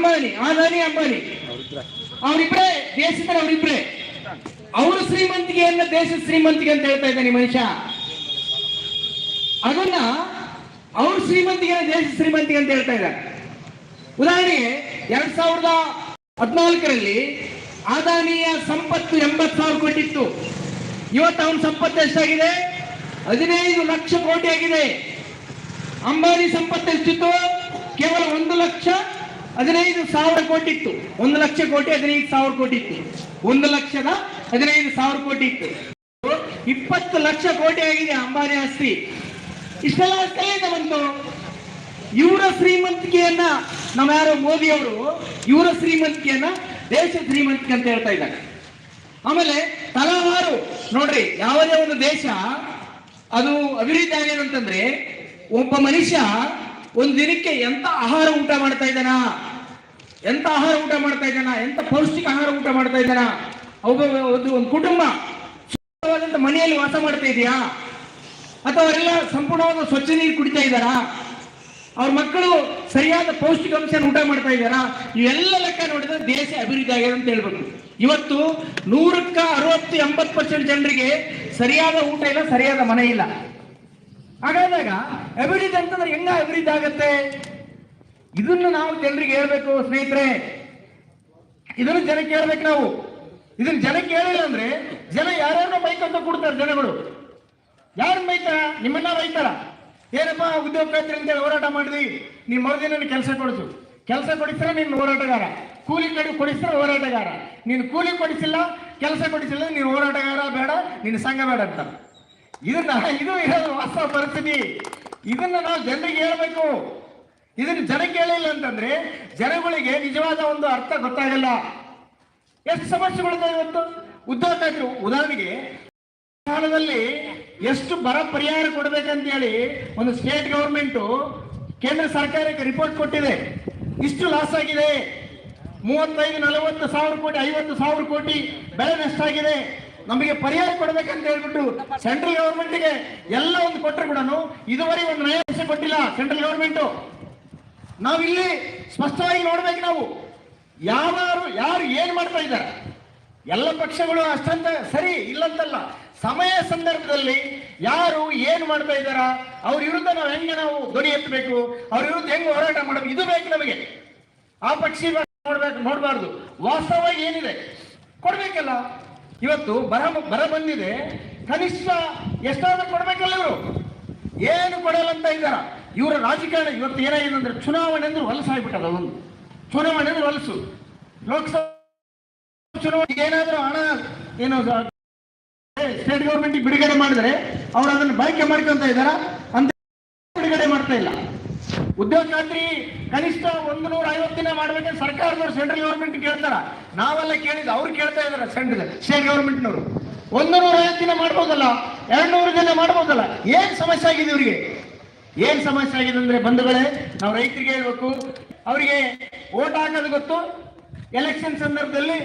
ಅದಾನಿ ಅಂಬಾನಿ ಅವರಿಬ್ರೆ ದೇಶದಲ್ಲಿ ಅವರಿಬ್ರೆ. ಅವರು ಶ್ರೀಮಂತಿಕೆಯನ್ನ ದೇಶದ ಶ್ರೀಮಂತಿಗೆ ಅಂತ ಹೇಳ್ತಾ ಇದ್ದಾನೆ ಮನುಷ್ಯ. ಅದನ್ನ ಅವ್ರ ಶ್ರೀಮಂತಿಗೆ ದೇಶದ ಶ್ರೀಮಂತಿಗೆ ಅಂತ ಹೇಳ್ತಾ ಇದ್ದಾರೆ. ಉದಾಹರಣೆಗೆ 2014ರಲ್ಲಿ ಅದಾನಿಯ ಸಂಪತ್ತು 80,000 ಕೋಟಿ ಇತ್ತು. ಇವತ್ತು ಅವನ ಸಂಪತ್ತು ಎಷ್ಟಾಗಿದೆ? 15 ಲಕ್ಷ ಕೋಟಿ ಆಗಿದೆ. ಅಂಬಾನಿ ಸಂಪತ್ತು ಎಷ್ಟಿತ್ತು? ಕೇವಲ 1,15,000 ಕೋಟಿ ಇತ್ತು. 1 ಲಕ್ಷ ಕೋಟಿ 15,000 ಕೋಟಿ ಇತ್ತು. 1,15,000 ಕೋಟಿ ಇತ್ತು. 20 ಲಕ್ಷ ಕೋಟಿ ಆಗಿದೆ ಅಂಬಾನಿ ಆಸ್ತಿ. ಇಷ್ಟೆಲ್ಲ ಕಲಿಯಿಂದ ಬಂತು. ಇವರ ಶ್ರೀಮಂತಿಕೆಯನ್ನ ಯಾರೋ ಮೋದಿ ಅವರು ಇವರ ಶ್ರೀಮಂತಿಕೆಯನ್ನ ದೇಶ ಶ್ರೀಮಂತಿಕೆ ಅಂತ ಹೇಳ್ತಾ ಇದ್ದಾರೆ. ಆಮೇಲೆ ತಲವಾರು ನೋಡ್ರಿ, ಯಾವುದೇ ಒಂದು ದೇಶ ಅದು ಅಭಿವೃದ್ಧಿ ಆಗಿದೆ ಅಂತಂದ್ರೆ ಒಬ್ಬ ಮನುಷ್ಯ ಒಂದು ದಿನಕ್ಕೆ ಎಂತ ಆಹಾರ ಊಟ ಮಾಡ್ತಾ ಇದ್ದಾನ, ಎಂತ ಪೌಷ್ಟಿಕ ಆಹಾರ ಊಟ ಮಾಡ್ತಾ ಇದ್ದಾನ, ಒಂದು ಕುಟುಂಬ ಮನೆಯಲ್ಲಿ ವಾಸ ಮಾಡ್ತಾ ಇದೆಯಾ, ಅಥವಾ ಅವರೆಲ್ಲ ಸಂಪೂರ್ಣವಾದ ಸ್ವಚ್ಛ ನೀರು ಕುಡಿತಾ ಇದ್ದಾರಾ, ಅವ್ರ ಮಕ್ಕಳು ಸರಿಯಾದ ಪೌಷ್ಟಿಕಾಂಶ ಊಟ ಮಾಡ್ತಾ ಇದ್ದಾರಾ, ಇವೆಲ್ಲ ಲೆಕ್ಕ ನೋಡಿದ್ರೆ ದೇಶ ಅಭಿವೃದ್ಧಿ ಆಗಿದೆ ಅಂತ ಹೇಳ್ಬೇಕು. ಇವತ್ತು 100ಕ್ಕೆ 60-80% ಜನರಿಗೆ ಸರಿಯಾದ ಊಟ ಇಲ್ಲ, ಸರಿಯಾದ ಮನೆ ಇಲ್ಲ. ಹಾಗಾದಾಗ ಅಭಿವೃದ್ಧಿ ಅಂತಂದ್ರೆ ಹೆಂಗ ಅಭಿವೃದ್ಧಿ ಆಗತ್ತೆ? ಇದನ್ನು ನಾವು ಜನರಿಗೆ ಹೇಳ್ಬೇಕು ಸ್ನೇಹಿತರೆ. ಇದನ್ನು ಜನಕ್ಕೆ ಹೇಳ್ಬೇಕು ನಾವು. ಇದನ್ನ ಜನಕ್ಕೆ ಹೇಳಿಲ್ಲ ಅಂದ್ರೆ ಜನ ಯಾರ್ಯಾರನ್ನ ಬೈಕಂತ ಕೊಡ್ತಾರೆ. ಜನಗಳು ಯಾರನ್ನ ಬೈತಾರ? ನಿಮ್ಮನ್ನ ಬೈತಾರ. ಏನಪ್ಪಾ ಉದ್ಯೋಗ ಖಾತ್ರಿ ಅಂತೇಳಿ ಹೋರಾಟ ಮಾಡಿದ್ವಿ, ನೀನ್ ಮರುದಿನ ಕೆಲಸ ಕೊಡಿಸು, ಕೆಲಸ ಕೊಡಿಸಿದ್ರೆ ನೀನು ಹೋರಾಟಗಾರ, ಕೂಲಿ ಕೊಡಿಸಿದ್ರೆ ಹೋರಾಟಗಾರ, ನೀನು ಕೂಲಿ ಕೊಡಿಸಿಲ್ಲ, ಕೆಲಸ ಕೊಡಿಸಿಲ್ಲ, ನೀನು ಹೋರಾಟಗಾರ ಬೇಡ, ನಿನ್ನ ಸಂಘ ಬೇಡ ಅಂತ. ಇದು ಇರೋದು ವಾಸ್ತವ ಪರಿಸ್ಥಿತಿ. ಇದನ್ನ ನಾವು ಜನರಿಗೆ ಹೇಳ್ಬೇಕು. ಇದನ್ನ ಜನಕ್ಕೆ ಹೇಳಿಲ್ಲ ಅಂತಂದ್ರೆ ಜನಗಳಿಗೆ ನಿಜವಾದ ಒಂದು ಅರ್ಥ ಗೊತ್ತಾಗಲ್ಲ. ಎಷ್ಟು ಸಮಸ್ಯೆಗಳಿದೆ ಇವತ್ತು ಉದ್ಯೋಗ ಖಾತ್ರಿ. ಉದಾಹರಣೆಗೆ ಕಾಲದಲ್ಲಿ ಎಷ್ಟು ಬರ ಪರಿಹಾರ ಕೊಡಬೇಕಂತ ಹೇಳಿ ಒಂದು ಸ್ಟೇಟ್ ಗವರ್ಮೆಂಟ್ ಕೇಂದ್ರ ಸರ್ಕಾರಕ್ಕೆ ರಿಪೋರ್ಟ್ ಕೊಟ್ಟಿದೆ. ಇಷ್ಟು ಲಾಸ್ ಆಗಿದೆ, 35-40 ಸಾವಿರ ಕೋಟಿ 50,000 ಕೋಟಿ ಬೆಳೆ ನಷ್ಟ ಆಗಿದೆ, ನಮಗೆ ಪರಿಹಾರ ಕೊಡಬೇಕಂತ ಹೇಳ್ಬಿಟ್ಟು ಸೆಂಟ್ರಲ್ ಗವರ್ಮೆಂಟ್ಗೆ ಎಲ್ಲ ಒಂದು ಕೊಟ್ಟರೆ ಕೂಡ ಇದುವರೆಗೆ ಒಂದು ನಯ ಪೈಸೆ ಕೊಟ್ಟಿಲ್ಲ ಸೆಂಟ್ರಲ್ ಗವರ್ಮೆಂಟ್. ನಾವಿಲ್ಲಿ ಸ್ಪಷ್ಟವಾಗಿ ನೋಡ್ಬೇಕು. ನಾವು ಯಾರು ಏನ್ ಮಾಡ್ತಾ ಇದ್ದಾರೆ, ಎಲ್ಲ ಪಕ್ಷಗಳು ಅಷ್ಟಂತ ಸರಿ ಇಲ್ಲಂತಲ್ಲ, ಸಮಯ ಸಂದರ್ಭದಲ್ಲಿ ಯಾರು ಏನು ಮಾಡ್ತಾ ಇದ್ದಾರ ಅವ್ರ ವಿರುದ್ಧ ನಾವು ಧ್ವನಿ ಎತ್ತಬೇಕು, ಅವ್ರ ವಿರುದ್ಧ ಹೆಂಗ್ ಹೋರಾಟ ಮಾಡಬೇಕು, ಇದು ಬೇಕು ನಮಗೆ. ಆ ಪಕ್ಷ ನೋಡಬಾರ್ದು. ವಾಸ್ತವವಾಗಿ ಏನಿದೆ ಕೊಡ್ಬೇಕಲ್ಲ. ಇವತ್ತು ಬರ ಬಂದಿದೆ, ಕನಿಷ್ಠ ಎಷ್ಟಾದ್ರೂ ಕೊಡ್ಬೇಕಲ್ಲ. ಇವರು ಏನು ಕೊಡಲ್ಲ ಅಂತ ಇದ್ದಾರ. ಇವರ ರಾಜಕಾರಣ ಇವತ್ತು ಏನಾಗಿದೆ ಅಂದ್ರೆ ಚುನಾವಣೆ ಅಂದ್ರೆ ಹೊಲಸಾಗ್ಬಿಟ್ಟದ. ಒಂದು ಚುನಾವಣೆ ಅಂದ್ರೆ ಹೊಲಸು. ಲೋಕಸಭಾ ಚುನಾವಣೆಗೆ ಏನಾದ್ರೂ ಹಣ ಏನು ಸ್ಟೇಟ್ ಗವರ್ಮೆಂಟ್ ಬಿಡುಗಡೆ ಮಾಡಿದ್ರೆ ಅವ್ರು ಅದನ್ನು ಬಳಕೆ ಮಾಡ್ಕೊಂತ ಇದ್ದಾರ ಅಂತ ಬಿಡುಗಡೆ ಮಾಡ್ತಾ ಇಲ್ಲ. ಉದ್ಯೋಗ ಖಾತ್ರಿ ಕನಿಷ್ಠ 150 ದಿನ ಮಾಡ್ಬೇಕಂತ ಸರ್ಕಾರದವರು ಸೆಂಟ್ರಲ್ ಗವರ್ಮೆಂಟ್ ಕೇಳ್ತಾರ. ನಾವೆಲ್ಲ ಕೇಳಿದ್ದು ಅವ್ರು ಕೇಳ್ತಾ ಇದಾರೆ. ಸ್ಟೇಟ್ ಗವರ್ಮೆಂಟ್ನವರು 150 ದಿನ ಮಾಡ್ಬೋದಲ್ಲ, 200 ದಿನ ಮಾಡ್ಬೋದಲ್ಲ. ಏನ್ ಸಮಸ್ಯೆ ಆಗಿದೆ ಇವ್ರಿಗೆ? ಏನ್ ಸಮಸ್ಯೆ ಆಗಿದೆ ಅಂದ್ರೆ ಬಂಧುಗಳೇ, ನಾವು ರೈತರಿಗೆ ಹೇಳ್ಬೇಕು, ಅವರಿಗೆ ಓಟ್ ಹಾಕೋದು ಗೊತ್ತು. ಎಲೆಕ್ಷನ್ ಸಂದರ್ಭದಲ್ಲಿ